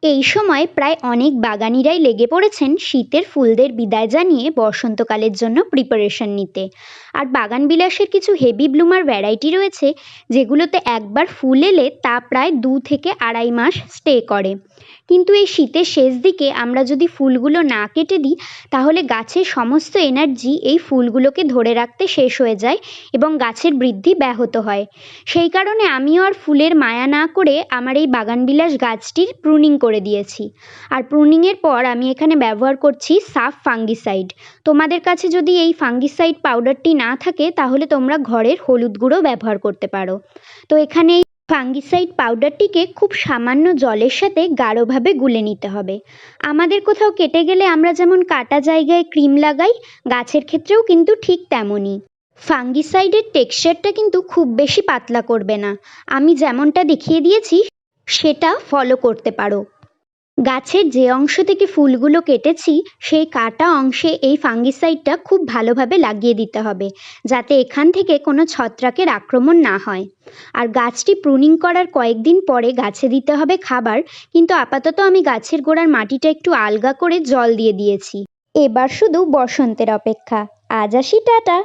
এই সময় প্রায় অনেক বাগানিরাই লেগে পড়েছেন শীতের ফুলদের বিদায় জানিয়ে বসন্তকালের জন্য প্রিপারেশন নিতে। আর বাগান বিলাসের কিছু হেভি ব্লুমার ভ্যারাইটি রয়েছে, যেগুলোতে একবার ফুল এলে তা প্রায় 2 থেকে আড়াই মাস স্টে করে। কিন্তু এই শীতের শেষ দিকে আমরা যদি ফুলগুলো না কেটে দিই, তাহলে গাছের সমস্ত এনার্জি এই ফুলগুলোকে ধরে রাখতে শেষ হয়ে যায় এবং গাছের বৃদ্ধি ব্যাহত হয়। সেই কারণে আমিও আর ফুলের মায়া না করে আমার এই বাগানবিলাস গাছটির প্রুনিং করে দিয়েছি। আর প্রুনিংয়ের পর আমি এখানে ব্যবহার করছি সাফ ফাঙ্গিসাইড। তোমাদের কাছে যদি এই ফাঙ্গিসাইড পাউডারটি না থাকে, তাহলে তোমরা ঘরের হলুদ গুঁড়ো ব্যবহার করতে পারো। তো এখানে এই ফাঙ্গিসাইড পাউডারটিকে খুব সামান্য জলের সাথে গাঢ়ভাবে গুলে নিতে হবে। আমাদের কোথাও কেটে গেলে আমরা যেমন কাটা জায়গায় ক্রিম লাগাই, গাছের ক্ষেত্রেও কিন্তু ঠিক তেমনই। ফাঙ্গিসাইডের টেক্সচারটা কিন্তু খুব বেশি পাতলা করবে না, আমি যেমনটা দেখিয়ে দিয়েছি সেটা ফলো করতে পারো। গাছের যে অংশ থেকে ফুলগুলো কেটেছি, সেই কাটা অংশে এই ফাঙ্গিসাইডটা খুব ভালোভাবে লাগিয়ে দিতে হবে, যাতে এখান থেকে কোনো ছত্রাকের আক্রমণ না হয়। আর গাছটি প্রুনিং করার কয়েকদিন পরে গাছে দিতে হবে খাবার, কিন্তু আপাতত আমি গাছের গোড়ার মাটিটা একটু আলগা করে জল দিয়ে দিয়েছি। এবার শুধু বসন্তের অপেক্ষা। আজ আসি, টাটা।